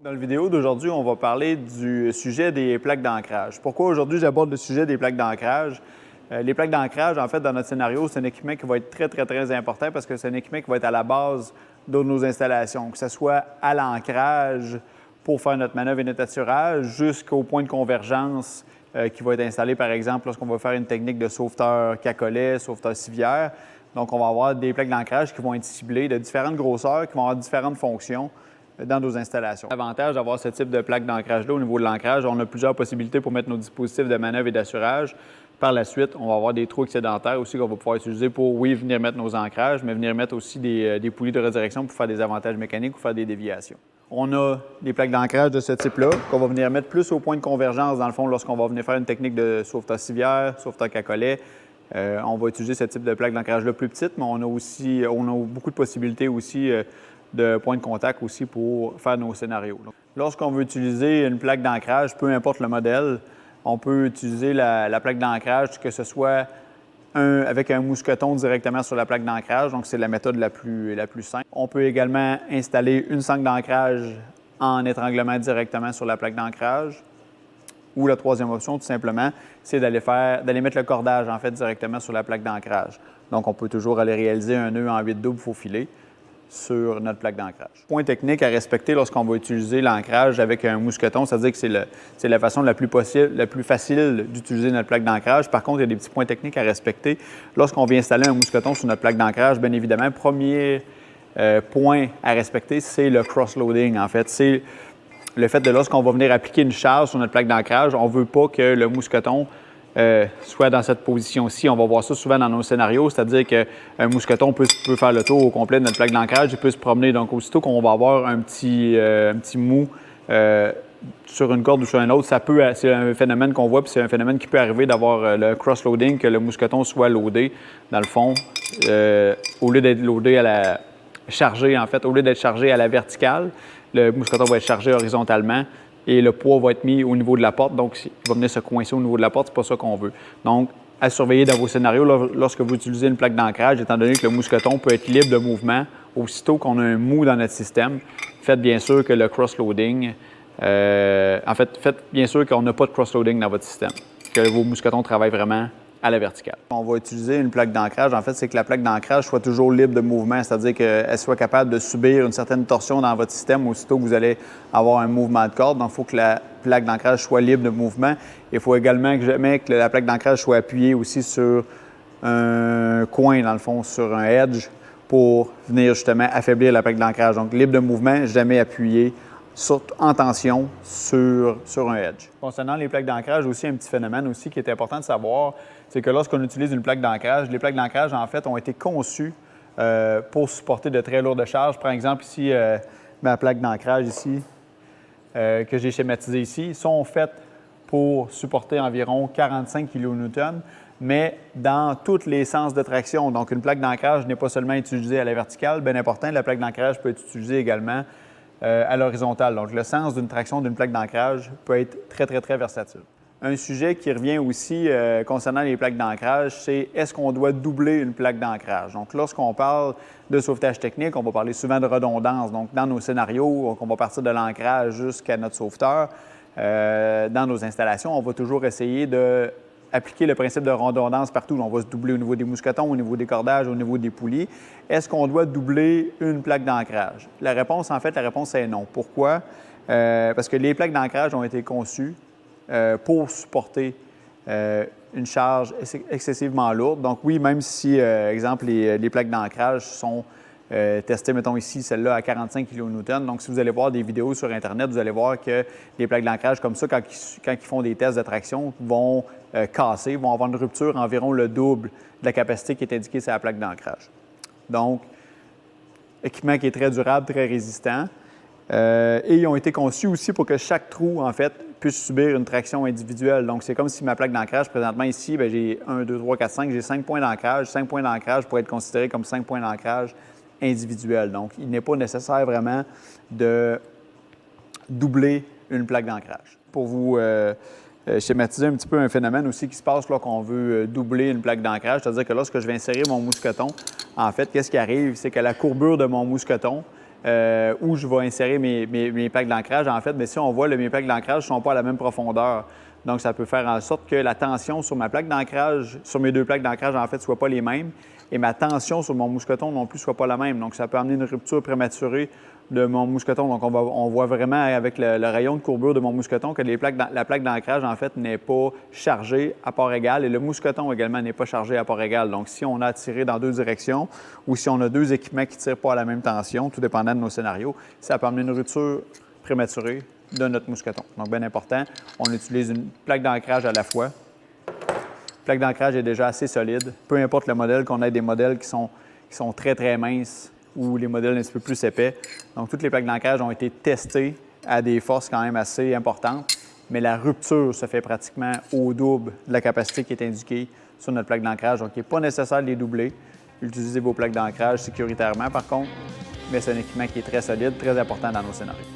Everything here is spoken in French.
Dans la vidéo d'aujourd'hui, on va parler du sujet des plaques d'ancrage. Pourquoi aujourd'hui j'aborde le sujet des plaques d'ancrage? Les plaques d'ancrage, en fait, dans notre scénario, c'est un équipement qui va être très important parce que c'est un équipement qui va être à la base de nos installations, que ce soit à l'ancrage pour faire notre manœuvre et notre atturage jusqu'au point de convergence qui va être installé, par exemple, lorsqu'on va faire une technique de sauveteur cacolet, sauveteur civière. Donc, on va avoir des plaques d'ancrage qui vont être ciblées de différentes grosseurs, qui vont avoir différentes fonctions dans nos installations. L'avantage d'avoir ce type de plaque d'ancrage-là au niveau de l'ancrage, on a plusieurs possibilités pour mettre nos dispositifs de manœuvre et d'assurage. Par la suite, on va avoir des trous excédentaires aussi qu'on va pouvoir utiliser pour, oui, venir mettre nos ancrages, mais venir mettre aussi des poulies de redirection pour faire des avantages mécaniques ou faire des déviations. On a des plaques d'ancrage de ce type-là qu'on va venir mettre plus au point de convergence, dans le fond, lorsqu'on va venir faire une technique de sauveteur civière, sauveteur cacolet. On va utiliser ce type de plaque d'ancrage-là plus petite, mais on a beaucoup de possibilités aussi de points de contact aussi pour faire nos scénarios. Lorsqu'on veut utiliser une plaque d'ancrage, peu importe le modèle, on peut utiliser la plaque d'ancrage, que ce soit avec un mousqueton directement sur la plaque d'ancrage, donc c'est la méthode la plus simple. On peut également installer une sangle d'ancrage en étranglement directement sur la plaque d'ancrage. Ou la troisième option, tout simplement, c'est d'aller mettre le cordage en fait directement sur la plaque d'ancrage. Donc, on peut toujours aller réaliser un nœud en 8 double faux filet sur notre plaque d'ancrage. Point technique à respecter lorsqu'on va utiliser l'ancrage avec un mousqueton, c'est-à-dire que c'est la façon la plus facile d'utiliser notre plaque d'ancrage. Par contre, il y a des petits points techniques à respecter. Lorsqu'on vient installer un mousqueton sur notre plaque d'ancrage, bien évidemment, premier point à respecter, c'est le cross-loading. En fait, c'est le fait de lorsqu'on va venir appliquer une charge sur notre plaque d'ancrage, on ne veut pas que le mousqueton soit dans cette position-ci. On va voir ça souvent dans nos scénarios, c'est-à-dire qu'un mousqueton peut faire le tour au complet de notre plaque d'ancrage, il peut se promener. Donc, aussitôt qu'on va avoir un petit mou sur une corde ou sur un autre, c'est un phénomène qu'on voit, puis c'est un phénomène qui peut arriver d'avoir le cross-loading, que le mousqueton soit loadé, dans le fond, au lieu d'être loadé chargé, en fait, au lieu d'être chargé à la verticale, le mousqueton va être chargé horizontalement et le poids va être mis au niveau de la porte. Donc, il va venir se coincer au niveau de la porte. C'est pas ça qu'on veut. Donc, à surveiller dans vos scénarios lorsque vous utilisez une plaque d'ancrage, étant donné que le mousqueton peut être libre de mouvement aussitôt qu'on a un mou dans notre système. Faites bien sûr que le cross-loading, faites bien sûr qu'on n'a pas de cross-loading dans votre système, que vos mousquetons travaillent vraiment à la verticale. On va utiliser une plaque d'ancrage. En fait, c'est que la plaque d'ancrage soit toujours libre de mouvement, c'est-à-dire qu'elle soit capable de subir une certaine torsion dans votre système aussitôt que vous allez avoir un mouvement de corde. Donc, il faut que la plaque d'ancrage soit libre de mouvement. Il faut également que la plaque d'ancrage soit appuyée aussi sur un coin, dans le fond, sur un edge pour venir justement affaiblir la plaque d'ancrage. Donc, libre de mouvement, jamais appuyé en tension sur un edge. Concernant les plaques d'ancrage, aussi un petit phénomène aussi qui est important de savoir, c'est que lorsqu'on utilise une plaque d'ancrage, les plaques d'ancrage, en fait, ont été conçues pour supporter de très lourdes charges. Par exemple, ici, ma plaque d'ancrage ici, que j'ai schématisée ici, sont faites pour supporter environ 45 kN, mais dans tous les sens de traction. Donc, une plaque d'ancrage n'est pas seulement utilisée à la verticale, bien important, la plaque d'ancrage peut être utilisée également à l'horizontale. Donc, le sens d'une traction d'une plaque d'ancrage peut être très versatile. Un sujet qui revient aussi concernant les plaques d'ancrage, c'est est-ce qu'on doit doubler une plaque d'ancrage? Donc, lorsqu'on parle de sauvetage technique, on va parler souvent de redondance. Donc, dans nos scénarios, on va partir de l'ancrage jusqu'à notre sauveteur. Dans nos installations, on va toujours essayer d'appliquer le principe de redondance partout. On va se doubler au niveau des mousquetons, au niveau des cordages, au niveau des poulies. Est-ce qu'on doit doubler une plaque d'ancrage? La réponse est non. Pourquoi? Parce que les plaques d'ancrage ont été conçues pour supporter une charge excessivement lourde. Donc oui, même si, exemple, les plaques d'ancrage sont testées, mettons ici, celle-là à 45 kN. Donc si vous allez voir des vidéos sur Internet, vous allez voir que les plaques d'ancrage comme ça, quand ils font des tests de traction, vont casser, vont avoir une rupture environ le double de la capacité qui est indiquée sur la plaque d'ancrage. Donc, équipement qui est très durable, très résistant. Et ils ont été conçus aussi pour que chaque trou, en fait, puisse subir une traction individuelle. Donc, c'est comme si ma plaque d'ancrage, présentement ici, j'ai 1, 2, 3, 4, 5, j'ai 5 points d'ancrage. 5 points d'ancrage pourraient être considérés comme 5 points d'ancrage individuels. Donc, il n'est pas nécessaire vraiment de doubler une plaque d'ancrage. Pour vous schématiser un petit peu un phénomène aussi qui se passe lorsqu'on veut doubler une plaque d'ancrage, c'est-à-dire que lorsque je vais insérer mon mousqueton, en fait, qu'est-ce qui arrive? C'est que la courbure de mon mousqueton où je vais insérer mes plaques d'ancrage. En fait, mais si on voit, mes plaques d'ancrage ne sont pas à la même profondeur. Donc, ça peut faire en sorte que la tension sur ma plaque d'ancrage, sur mes 2 plaques d'ancrage, en fait, ne soit pas les mêmes et ma tension sur mon mousqueton non plus ne soit pas la même. Donc, ça peut amener une rupture prématurée de mon mousqueton. Donc, on voit vraiment avec le rayon de courbure de mon mousqueton que la plaque d'ancrage, en fait, n'est pas chargée à part égale et le mousqueton également n'est pas chargé à part égale. Donc, si on a tiré dans 2 directions ou si on a 2 équipements qui ne tirent pas à la même tension, tout dépendant de nos scénarios, ça peut amener une rupture prématurée de notre mousqueton. Donc, bien important, on utilise une plaque d'ancrage à la fois. La plaque d'ancrage est déjà assez solide. Peu importe le modèle, qu'on ait des modèles qui sont très, très minces ou les modèles un petit peu plus épais. Donc, toutes les plaques d'ancrage ont été testées à des forces quand même assez importantes, mais la rupture se fait pratiquement au double de la capacité qui est indiquée sur notre plaque d'ancrage. Donc, il n'est pas nécessaire de les doubler. Utilisez vos plaques d'ancrage sécuritairement, par contre, mais c'est un équipement qui est très solide, très important dans nos scénarios.